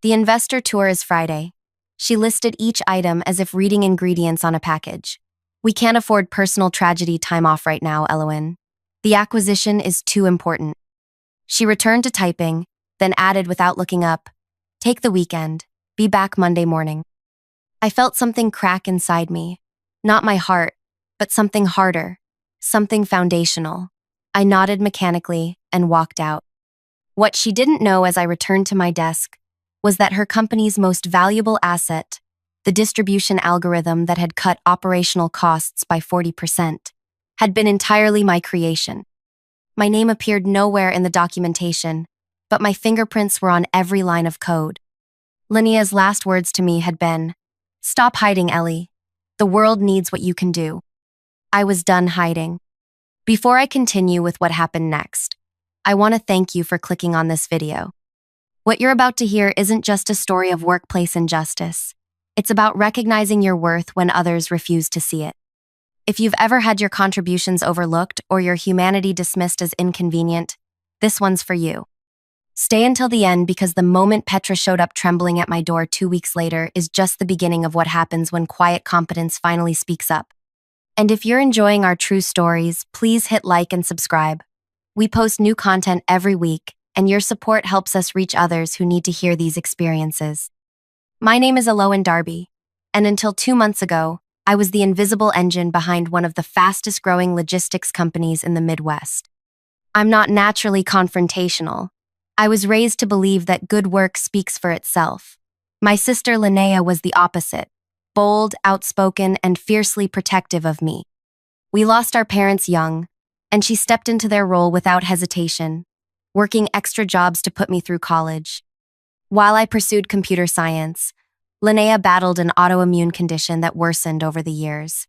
The investor tour is Friday. She listed each item as if reading ingredients on a package. We can't afford personal tragedy time off right now, Eloin. The acquisition is too important. She returned to typing, then added without looking up, "Take the weekend. Be back Monday morning." I felt something crack inside me. Not my heart, but something harder, something foundational. I nodded mechanically and walked out. What she didn't know as I returned to my desk was that her company's most valuable asset, the distribution algorithm that had cut operational costs by 40%, had been entirely my creation. My name appeared nowhere in the documentation, but my fingerprints were on every line of code. Linnea's last words to me had been, "Stop hiding, Ellie. The world needs what you can do." I was done hiding. Before I continue with what happened next, I want to thank you for clicking on this video. What you're about to hear isn't just a story of workplace injustice. It's about recognizing your worth when others refuse to see it. If you've ever had your contributions overlooked or your humanity dismissed as inconvenient, this one's for you. Stay until the end because the moment Petra showed up trembling at my door 2 weeks later is just the beginning of what happens when quiet competence finally speaks up. And if you're enjoying our true stories, please hit like and subscribe. We post new content every week, and your support helps us reach others who need to hear these experiences. My name is Eloin Darby, and until 2 months ago, I was the invisible engine behind one of the fastest-growing logistics companies in the Midwest. I'm not naturally confrontational. I was raised to believe that good work speaks for itself. My sister Linnea was the opposite, bold, outspoken, and fiercely protective of me. We lost our parents young, and she stepped into their role without hesitation, working extra jobs to put me through college. While I pursued computer science, Linnea battled an autoimmune condition that worsened over the years.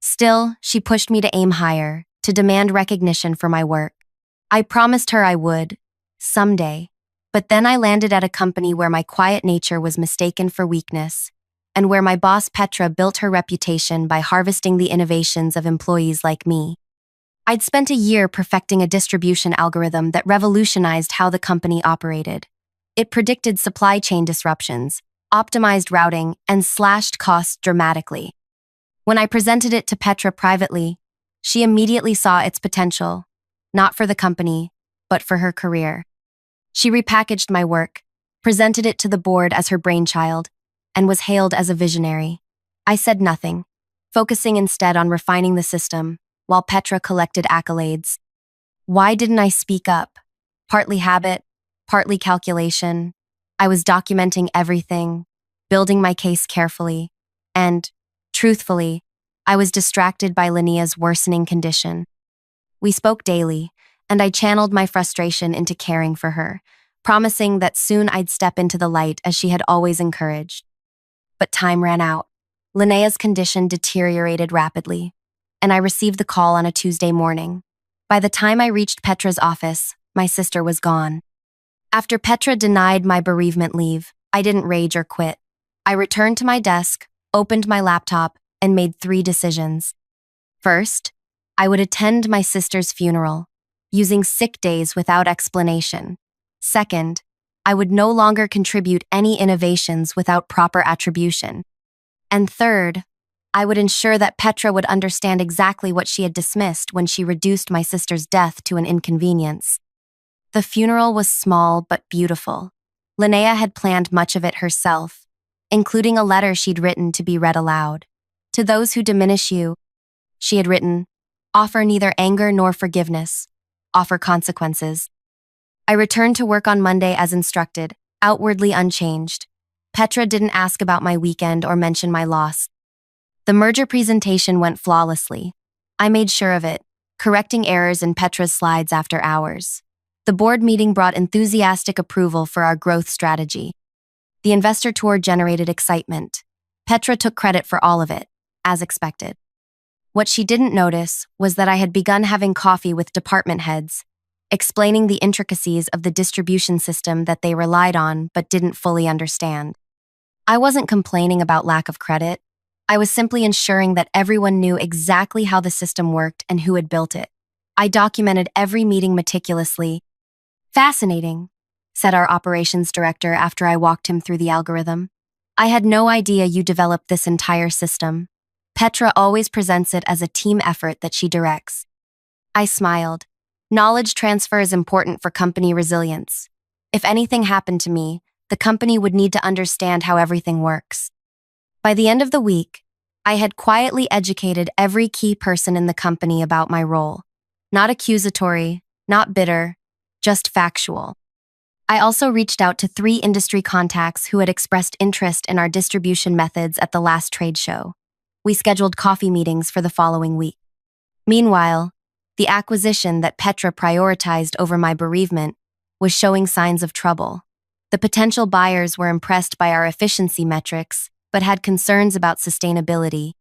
Still, she pushed me to aim higher, to demand recognition for my work. I promised her I would, someday, but then I landed at a company where my quiet nature was mistaken for weakness, and where my boss Petra built her reputation by harvesting the innovations of employees like me. I'd spent a year perfecting a distribution algorithm that revolutionized how the company operated. It predicted supply chain disruptions, optimized routing, and slashed costs dramatically. When I presented it to Petra privately, she immediately saw its potential, not for the company, but for her career. She repackaged my work, presented it to the board as her brainchild, and was hailed as a visionary. I said nothing, focusing instead on refining the system, while Petra collected accolades. Why didn't I speak up? Partly habit, partly calculation. I was documenting everything, building my case carefully, and, truthfully, I was distracted by Linnea's worsening condition. We spoke daily, and I channeled my frustration into caring for her, promising that soon I'd step into the light as she had always encouraged. But time ran out. Linnea's condition deteriorated rapidly, and I received the call on a Tuesday morning. By the time I reached Petra's office, my sister was gone. After Petra denied my bereavement leave, I didn't rage or quit. I returned to my desk, opened my laptop, and made 3 decisions. First, I would attend my sister's funeral, using sick days without explanation. Second, I would no longer contribute any innovations without proper attribution. And third, I would ensure that Petra would understand exactly what she had dismissed when she reduced my sister's death to an inconvenience. The funeral was small but beautiful. Linnea had planned much of it herself, including a letter she'd written to be read aloud. To those who diminish you, she had written, "Offer neither anger nor forgiveness. Offer consequences." I returned to work on Monday as instructed, outwardly unchanged. Petra didn't ask about my weekend or mention my loss. The merger presentation went flawlessly. I made sure of it, correcting errors in Petra's slides after hours. The board meeting brought enthusiastic approval for our growth strategy. The investor tour generated excitement. Petra took credit for all of it, as expected. What she didn't notice was that I had begun having coffee with department heads, explaining the intricacies of the distribution system that they relied on but didn't fully understand. I wasn't complaining about lack of credit. I was simply ensuring that everyone knew exactly how the system worked and who had built it. I documented every meeting meticulously. Fascinating. said our operations director after I walked him through the algorithm. I had no idea you developed this entire system. Petra always presents it as a team effort that she directs. I smiled. Knowledge transfer is important for company resilience. If anything happened to me, the company would need to understand how everything works. By the end of the week, I had quietly educated every key person in the company about my role. Not accusatory, not bitter, just factual. I also reached out to 3 industry contacts who had expressed interest in our distribution methods at the last trade show. We scheduled coffee meetings for the following week. Meanwhile, the acquisition that Petra prioritized over my bereavement was showing signs of trouble. The potential buyers were impressed by our efficiency metrics, but had concerns about sustainability.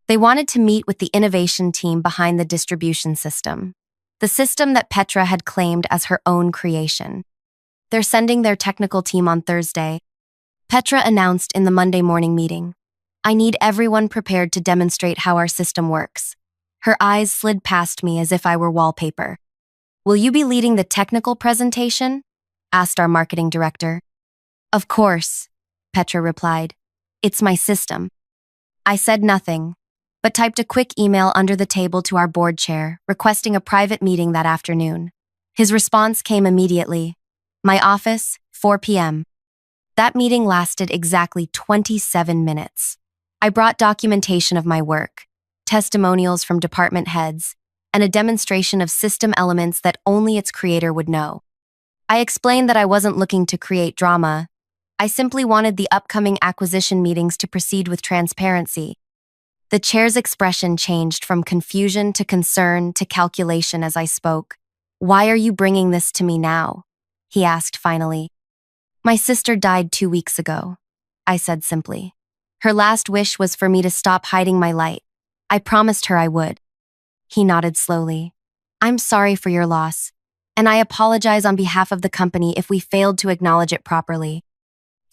They wanted to meet with the innovation team behind the distribution system, the system that Petra had claimed as her own creation. They're sending their technical team on Thursday, Petra announced in the Monday morning meeting. I need everyone prepared to demonstrate how our system works. Her eyes slid past me as if I were wallpaper. Will you be leading the technical presentation? Asked our marketing director. Of course, Petra replied. It's my system. I said nothing, but typed a quick email under the table to our board chair, requesting a private meeting that afternoon. His response came immediately. My office, 4 p.m. That meeting lasted exactly 27 minutes. I brought documentation of my work, testimonials from department heads, and a demonstration of system elements that only its creator would know. I explained that I wasn't looking to create drama. I simply wanted the upcoming acquisition meetings to proceed with transparency. The chair's expression changed from confusion to concern to calculation as I spoke. Why are you bringing this to me now? He asked finally. My sister died 2 weeks ago, I said simply. Her last wish was for me to stop hiding my light. I promised her I would. He nodded slowly. I'm sorry for your loss, and I apologize on behalf of the company if we failed to acknowledge it properly.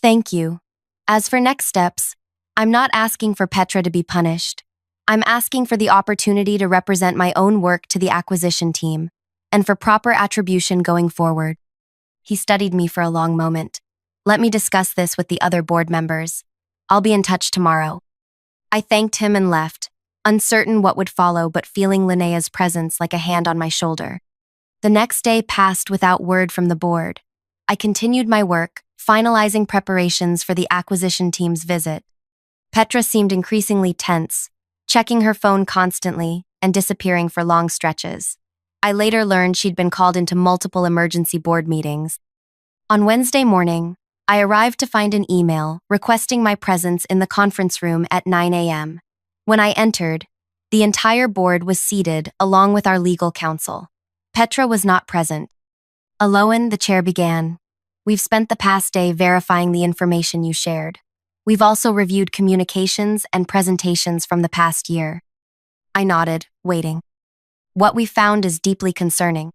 Thank you. As for next steps, I'm not asking for Petra to be punished. I'm asking for the opportunity to represent my own work to the acquisition team, and for proper attribution going forward. He studied me for a long moment. Let me discuss this with the other board members. I'll be in touch tomorrow. I thanked him and left, uncertain what would follow but feeling Linnea's presence like a hand on my shoulder. The next day passed without word from the board. I continued my work, finalizing preparations for the acquisition team's visit. Petra seemed increasingly tense, checking her phone constantly and disappearing for long stretches. I later learned she'd been called into multiple emergency board meetings. On Wednesday morning, I arrived to find an email requesting my presence in the conference room at 9 a.m. When I entered, the entire board was seated along with our legal counsel. Petra was not present. Aloan, the chair began. We've spent the past day verifying the information you shared. We've also reviewed communications and presentations from the past year. I nodded, waiting. What we found is deeply concerning.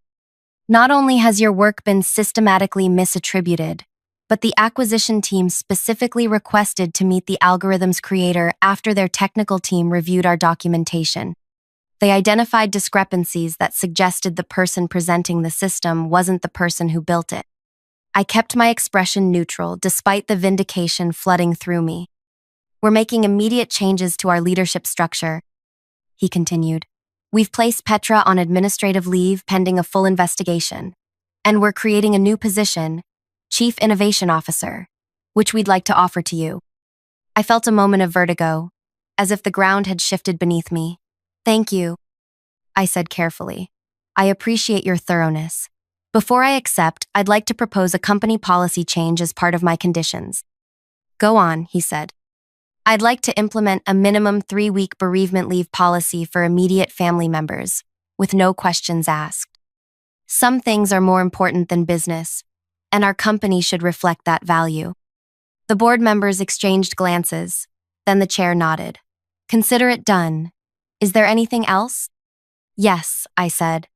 Not only has your work been systematically misattributed, but the acquisition team specifically requested to meet the algorithm's creator after their technical team reviewed our documentation. They identified discrepancies that suggested the person presenting the system wasn't the person who built it. I kept my expression neutral despite the vindication flooding through me. We're making immediate changes to our leadership structure, he continued. We've placed Petra on administrative leave pending a full investigation, and we're creating a new position, Chief Innovation Officer, which we'd like to offer to you. I felt a moment of vertigo, as if the ground had shifted beneath me. Thank you, I said carefully. I appreciate your thoroughness. Before I accept, I'd like to propose a company policy change as part of my conditions. Go on, he said. I'd like to implement a minimum 3-week bereavement leave policy for immediate family members, with no questions asked. Some things are more important than business, and our company should reflect that value. The board members exchanged glances, then the chair nodded. Consider it done. Is there anything else? Yes, I said.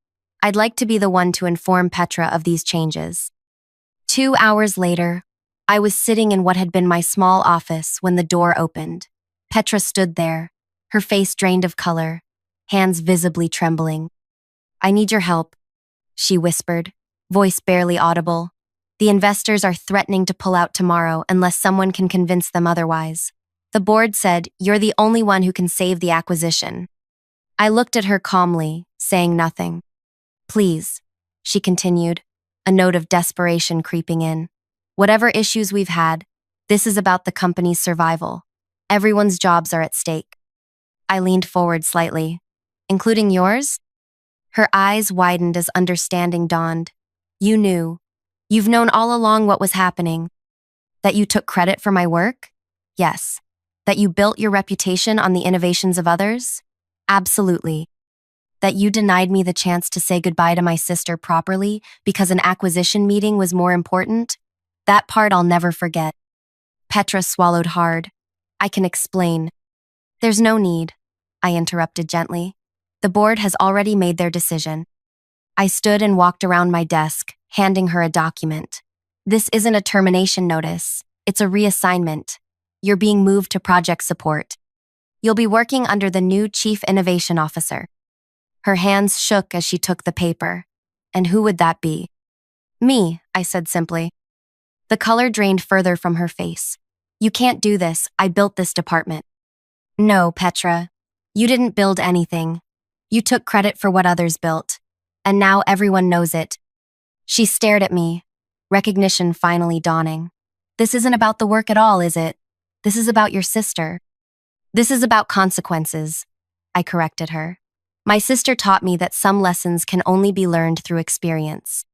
I'd like to be the one to inform Petra of these changes. 2 hours later, I was sitting in what had been my small office when the door opened. Petra stood there, her face drained of color, hands visibly trembling. I need your help, she whispered, voice barely audible. The investors are threatening to pull out tomorrow unless someone can convince them otherwise. The board said, "You're the only one who can save the acquisition." I looked at her calmly, saying nothing. "Please," she continued, a note of desperation creeping in. "Whatever issues we've had, this is about the company's survival. Everyone's jobs are at stake." I leaned forward slightly. "Including yours?" Her eyes widened as understanding dawned. "You knew. You've known all along what was happening. That you took credit for my work? Yes. That you built your reputation on the innovations of others? Absolutely. That you denied me the chance to say goodbye to my sister properly because an acquisition meeting was more important? That part I'll never forget." Petra swallowed hard. "I can explain." "There's no need," I interrupted gently. "The board has already made their decision." I stood and walked around my desk, handing her a document. "This isn't a termination notice. It's a reassignment. You're being moved to project support. You'll be working under the new Chief Innovation Officer." Her hands shook as she took the paper. "And who would that be?" "Me," I said simply. The color drained further from her face. "You can't do this. I built this department." "No, Petra. You didn't build anything. You took credit for what others built. And now everyone knows it." She stared at me, recognition finally dawning. "This isn't about the work at all, is it? This is about your sister." "This is about consequences," I corrected her. "My sister taught me that some lessons can only be learned through experience.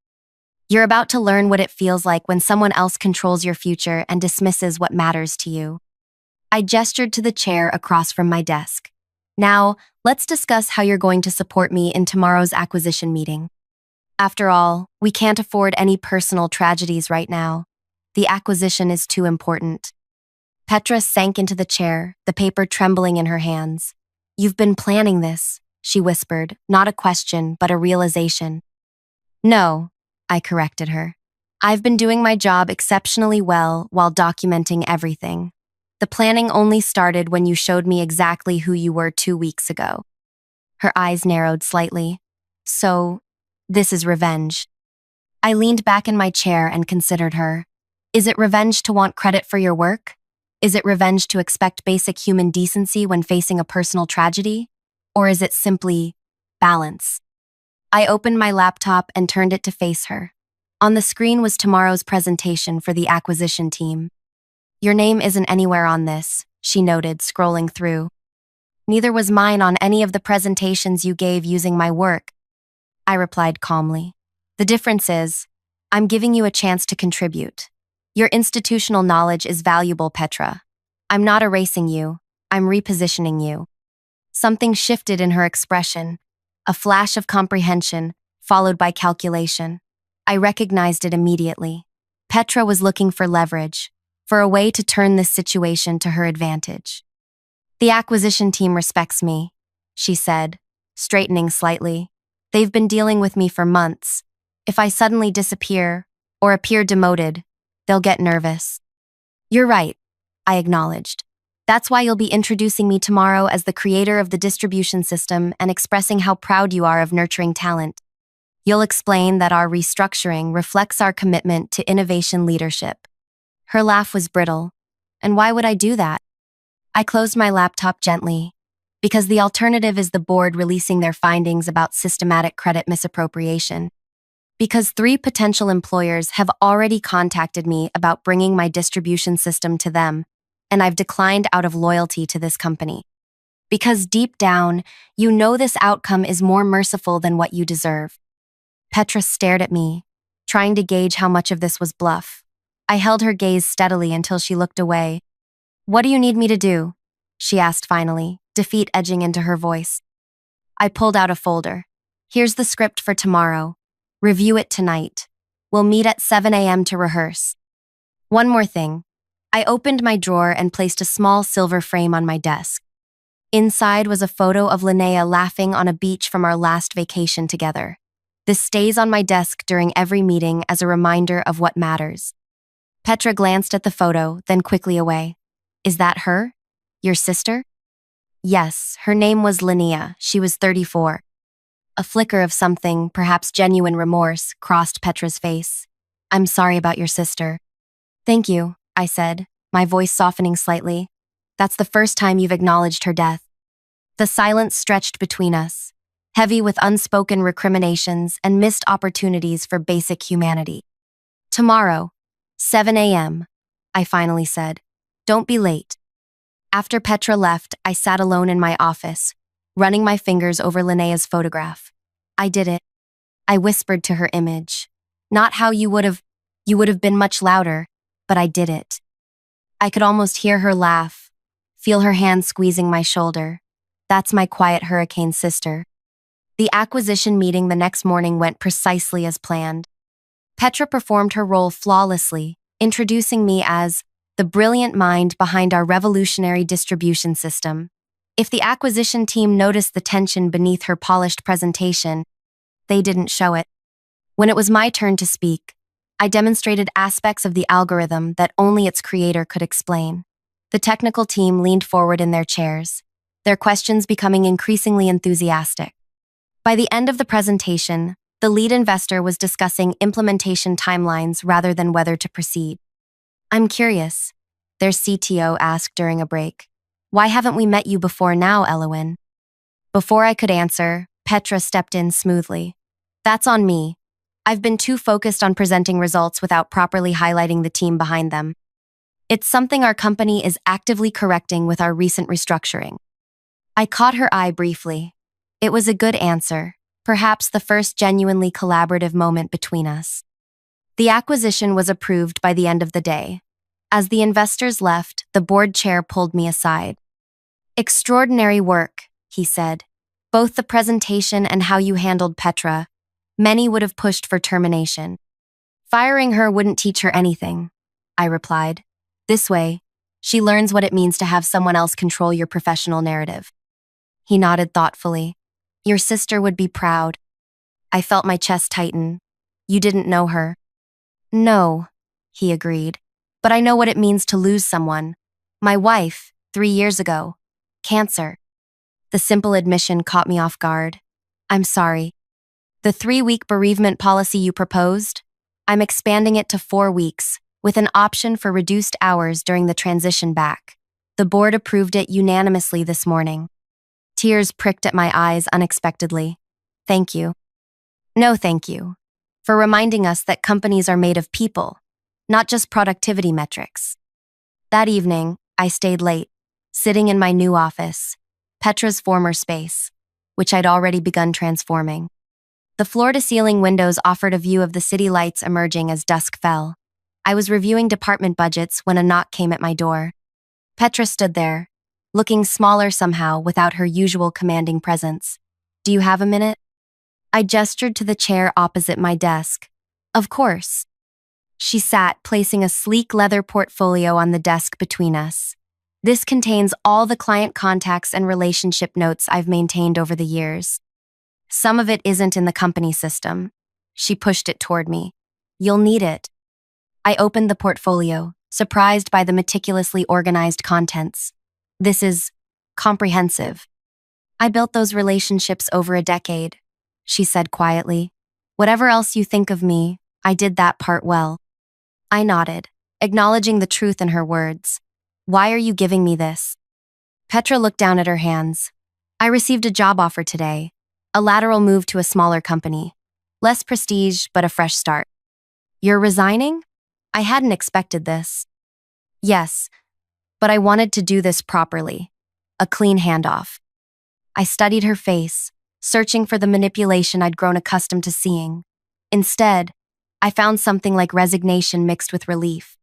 You're about to learn what it feels like when someone else controls your future and dismisses what matters to you." I gestured to the chair across from my desk. "Now, let's discuss how you're going to support me in tomorrow's acquisition meeting. After all, we can't afford any personal tragedies right now. The acquisition is too important." Petra sank into the chair, the paper trembling in her hands. "You've been planning this," she whispered, not a question, but a realization. "No," I corrected her. "I've been doing my job exceptionally well while documenting everything. The planning only started when you showed me exactly who you were 2 weeks ago." Her eyes narrowed slightly. "So, this is revenge." I leaned back in my chair and considered her. Is it revenge to want credit for your work? Is it revenge to expect basic human decency when facing a personal tragedy? Or is it simply balance? I opened my laptop and turned it to face her. On the screen was tomorrow's presentation for the acquisition team. "Your name isn't anywhere on this," she noted, scrolling through. "Neither was mine on any of the presentations you gave using my work," I replied calmly. "The difference is, I'm giving you a chance to contribute. Your institutional knowledge is valuable, Petra. I'm not erasing you, I'm repositioning you." Something shifted in her expression, a flash of comprehension, followed by calculation. I recognized it immediately. Petra was looking for leverage, for a way to turn this situation to her advantage. "The acquisition team respects me," she said, straightening slightly. "They've been dealing with me for months. If I suddenly disappear, or appear demoted, they'll get nervous." "You're right," I acknowledged. "That's why you'll be introducing me tomorrow as the creator of the distribution system and expressing how proud you are of nurturing talent. You'll explain that our restructuring reflects our commitment to innovation leadership." Her laugh was brittle. "And why would I do that?" I closed my laptop gently. "Because the alternative is the board releasing their findings about systematic credit misappropriation. Because 3 potential employers have already contacted me about bringing my distribution system to them, and I've declined out of loyalty to this company. Because deep down, you know this outcome is more merciful than what you deserve." Petra stared at me, trying to gauge how much of this was bluff. I held her gaze steadily until she looked away. "What do you need me to do?" she asked finally, defeat edging into her voice. I pulled out a folder. "Here's the script for tomorrow. Review it tonight. We'll meet at 7 a.m. to rehearse. One more thing." I opened my drawer and placed a small silver frame on my desk. Inside was a photo of Linnea laughing on a beach from our last vacation together. This stays on my desk during every meeting as a reminder of what matters. Petra glanced at the photo, then quickly away. "Is that her? Your sister?" Yes, her name was Linnea. She was 34. A flicker of something, perhaps genuine remorse, crossed Petra's face. I'm sorry about your sister. Thank you, I said, my voice softening slightly. That's the first time you've acknowledged her death. The silence stretched between us, heavy with unspoken recriminations and missed opportunities for basic humanity. Tomorrow, 7 a.m., I finally said. Don't be late. After Petra left, I sat alone in my office, running my fingers over Linnea's photograph. I did it. I whispered to her image. Not how you would have been much louder, but I did it. I could almost hear her laugh, feel her hand squeezing my shoulder. That's my quiet hurricane sister. The acquisition meeting the next morning went precisely as planned. Petra performed her role flawlessly, introducing me as the brilliant mind behind our revolutionary distribution system. If the acquisition team noticed the tension beneath her polished presentation, they didn't show it. When it was my turn to speak, I demonstrated aspects of the algorithm that only its creator could explain. The technical team leaned forward in their chairs, their questions becoming increasingly enthusiastic. By the end of the presentation, the lead investor was discussing implementation timelines rather than whether to proceed. I'm curious, their CTO asked during a break. Why haven't we met you before now, Elowen? Before I could answer, Petra stepped in smoothly. That's on me. I've been too focused on presenting results without properly highlighting the team behind them. It's something our company is actively correcting with our recent restructuring. I caught her eye briefly. It was a good answer, perhaps the first genuinely collaborative moment between us. The acquisition was approved by the end of the day. As the investors left, the board chair pulled me aside. Extraordinary work, he said. Both the presentation and how you handled Petra. Many would have pushed for termination. Firing her wouldn't teach her anything, I replied. This way, she learns what it means to have someone else control your professional narrative. He nodded thoughtfully. Your sister would be proud. I felt my chest tighten. You didn't know her. No, he agreed. But I know what it means to lose someone. My wife, 3 years ago. Cancer. The simple admission caught me off guard. I'm sorry. The 3-week bereavement policy you proposed? I'm expanding it to 4 weeks, with an option for reduced hours during the transition back. The board approved it unanimously this morning. Tears pricked at my eyes unexpectedly. Thank you. No, thank you. For reminding us that companies are made of people, not just productivity metrics. That evening, I stayed late, sitting in my new office, Petra's former space, which I'd already begun transforming. The floor-to-ceiling windows offered a view of the city lights emerging as dusk fell. I was reviewing department budgets when a knock came at my door. Petra stood there, looking smaller somehow without her usual commanding presence. Do you have a minute? I gestured to the chair opposite my desk. Of course. She sat, placing a sleek leather portfolio on the desk between us. This contains all the client contacts and relationship notes I've maintained over the years. Some of it isn't in the company system. She pushed it toward me. You'll need it. I opened the portfolio, surprised by the meticulously organized contents. This is comprehensive. I built those relationships over a decade, she said quietly. Whatever else you think of me, I did that part well. I nodded, acknowledging the truth in her words. Why are you giving me this? Petra looked down at her hands. I received a job offer today, a lateral move to a smaller company. Less prestige, but a fresh start. You're resigning? I hadn't expected this. Yes, but I wanted to do this properly. A clean handoff. I studied her face, searching for the manipulation I'd grown accustomed to seeing. Instead, I found something like resignation mixed with relief.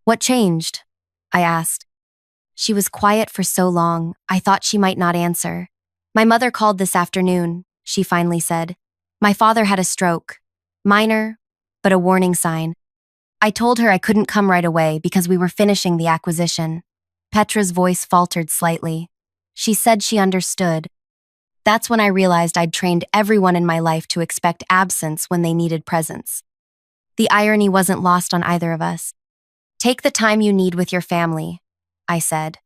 What changed? I asked. She was quiet for so long, I thought she might not answer. My mother called this afternoon, she finally said. My father had a stroke. Minor, but a warning sign. I told her I couldn't come right away because we were finishing the acquisition. Petra's voice faltered slightly. She said she understood. That's when I realized I'd trained everyone in my life to expect absence when they needed presence. The irony wasn't lost on either of us. Take the time you need with your family, I said.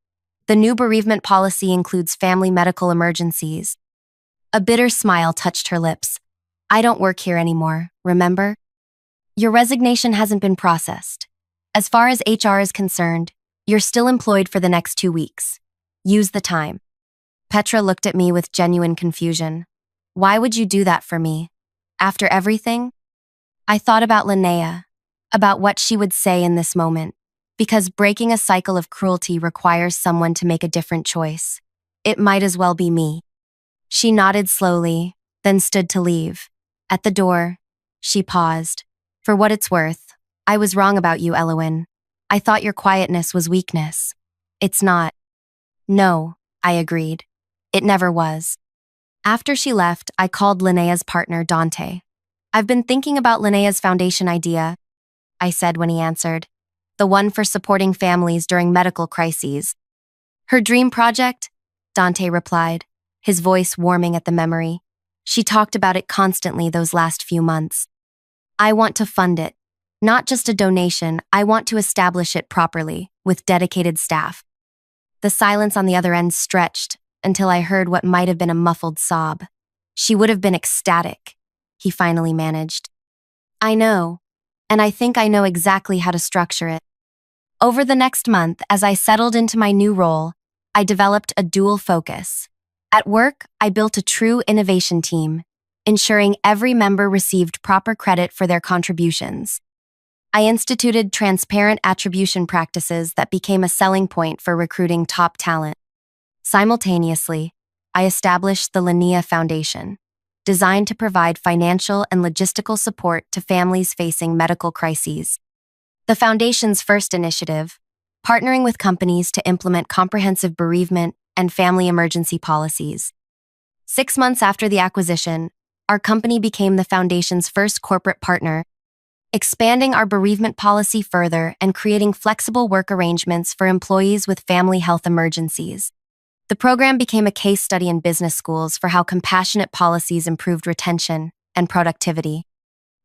The new bereavement policy includes family medical emergencies. A bitter smile touched her lips. I don't work here anymore, remember? Your resignation hasn't been processed. As far as HR is concerned, you're still employed for the next 2 weeks. Use the time. Petra looked at me with genuine confusion. Why would you do that for me? After everything? I thought about Linnea, about what she would say in this moment, because breaking a cycle of cruelty requires someone to make a different choice. It might as well be me. She nodded slowly, then stood to leave. At the door, she paused. For what it's worth, I was wrong about you, Elowen. I thought your quietness was weakness. It's not. No, I agreed. It never was. After she left, I called Linnea's partner, Dante. I've been thinking about Linnea's foundation idea, I said when he answered. The one for supporting families during medical crises. Her dream project? Dante replied, his voice warming at the memory. She talked about it constantly those last few months. I want to fund it. Not just a donation, I want to establish it properly, with dedicated staff. The silence on the other end stretched until I heard what might have been a muffled sob. She would have been ecstatic, he finally managed. I know, and I think I know exactly how to structure it. Over the next month, as I settled into my new role, I developed a dual focus. At work, I built a true innovation team, ensuring every member received proper credit for their contributions. I instituted transparent attribution practices that became a selling point for recruiting top talent. Simultaneously, I established the Linnea Foundation, designed to provide financial and logistical support to families facing medical crises. The Foundation's first initiative, partnering with companies to implement comprehensive bereavement and family emergency policies. 6 months after the acquisition, our company became the Foundation's first corporate partner, expanding our bereavement policy further and creating flexible work arrangements for employees with family health emergencies. The program became a case study in business schools for how compassionate policies improved retention and productivity.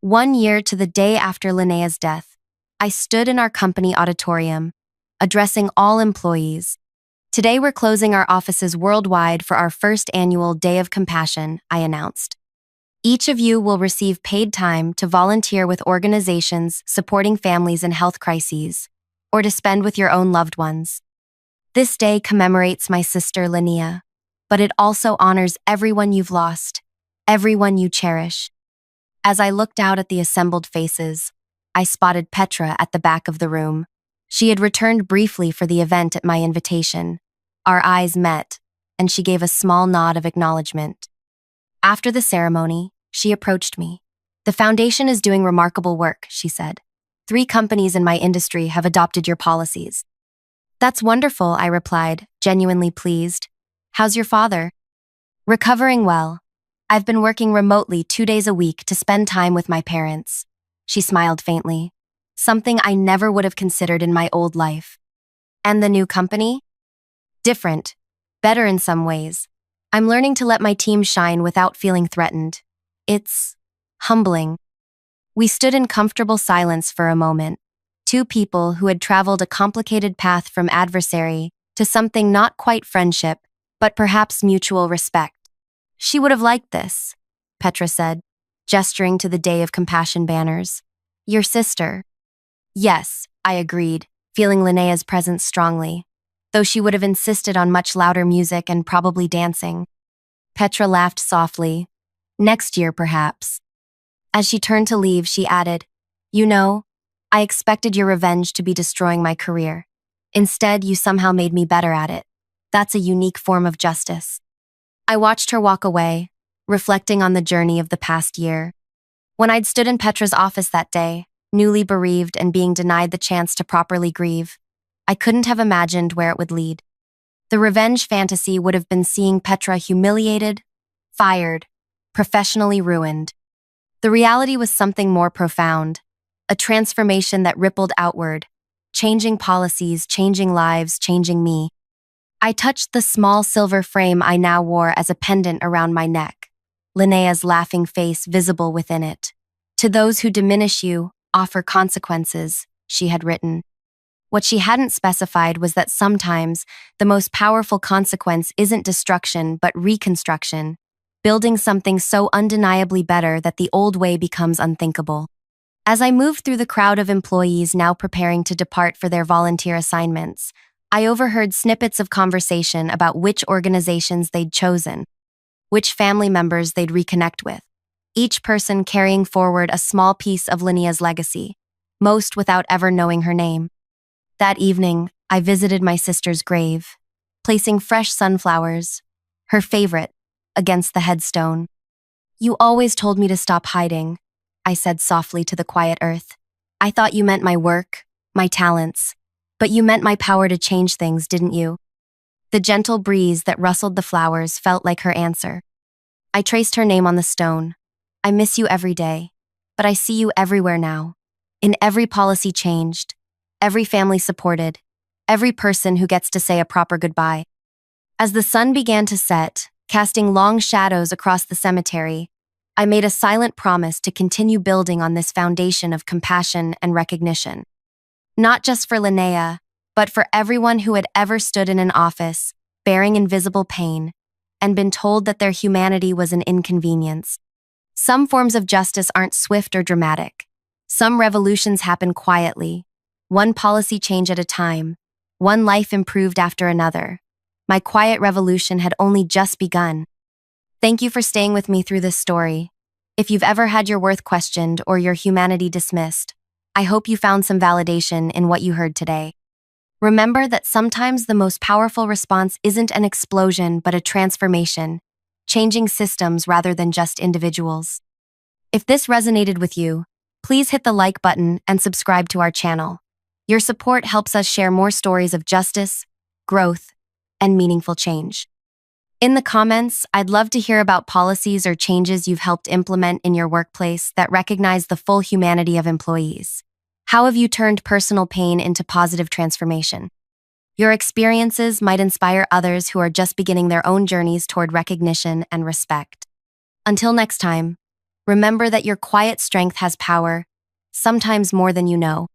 1 year to the day after Linnea's death, I stood in our company auditorium, addressing all employees. Today we're closing our offices worldwide for our first annual Day of Compassion, I announced. Each of you will receive paid time to volunteer with organizations supporting families in health crises, or to spend with your own loved ones. This day commemorates my sister Linnea, but it also honors everyone you've lost, everyone you cherish. As I looked out at the assembled faces, I spotted Petra at the back of the room. She had returned briefly for the event at my invitation. Our eyes met, and she gave a small nod of acknowledgement. After the ceremony, she approached me. The Foundation is doing remarkable work, she said. 3 companies in my industry have adopted your policies. That's wonderful, I replied, genuinely pleased. How's your father? Recovering well. I've been working remotely 2 days a week to spend time with my parents. She smiled faintly. Something I never would have considered in my old life. And the new company? Different. Better in some ways. I'm learning to let my team shine without feeling threatened. It's humbling. We stood in comfortable silence for a moment. 2 people who had traveled a complicated path from adversary to something not quite friendship, but perhaps mutual respect. She would have liked this, Petra said, gesturing to the Day of Compassion banners. Your sister. Yes, I agreed, feeling Linnea's presence strongly, though she would have insisted on much louder music and probably dancing. Petra laughed softly. Next year, perhaps. As she turned to leave, she added, You know, I expected your revenge to be destroying my career. Instead, you somehow made me better at it. That's a unique form of justice. I watched her walk away, reflecting on the journey of the past year. When I'd stood in Petra's office that day, newly bereaved and being denied the chance to properly grieve, I couldn't have imagined where it would lead. The revenge fantasy would have been seeing Petra humiliated, fired, professionally ruined. The reality was something more profound, a transformation that rippled outward, changing policies, changing lives, changing me. I touched the small silver frame I now wore as a pendant around my neck, Linnea's laughing face visible within it. To those who diminish you, offer consequences, she had written. What she hadn't specified was that sometimes the most powerful consequence isn't destruction but reconstruction, building something so undeniably better that the old way becomes unthinkable. As I moved through the crowd of employees now preparing to depart for their volunteer assignments, I overheard snippets of conversation about which organizations they'd chosen, which family members they'd reconnect with, each person carrying forward a small piece of Linnea's legacy, most without ever knowing her name. That evening, I visited my sister's grave, placing fresh sunflowers, her favorite, against the headstone. "You always told me to stop hiding," I said softly to the quiet earth. "I thought you meant my work, my talents, but you meant my power to change things, didn't you?" The gentle breeze that rustled the flowers felt like her answer. I traced her name on the stone. "I miss you every day, but I see you everywhere now. In every policy changed, every family supported, every person who gets to say a proper goodbye." As the sun began to set, casting long shadows across the cemetery, I made a silent promise to continue building on this foundation of compassion and recognition. Not just for Linnea, but for everyone who had ever stood in an office, bearing invisible pain, and been told that their humanity was an inconvenience. Some forms of justice aren't swift or dramatic. Some revolutions happen quietly, one policy change at a time, one life improved after another. My quiet revolution had only just begun. Thank you for staying with me through this story. If you've ever had your worth questioned or your humanity dismissed, I hope you found some validation in what you heard today. Remember that sometimes the most powerful response isn't an explosion but a transformation, changing systems rather than just individuals. If this resonated with you, please hit the like button and subscribe to our channel. Your support helps us share more stories of justice, growth, and meaningful change. In the comments, I'd love to hear about policies or changes you've helped implement in your workplace that recognize the full humanity of employees. How have you turned personal pain into positive transformation? Your experiences might inspire others who are just beginning their own journeys toward recognition and respect. Until next time, remember that your quiet strength has power, sometimes more than you know.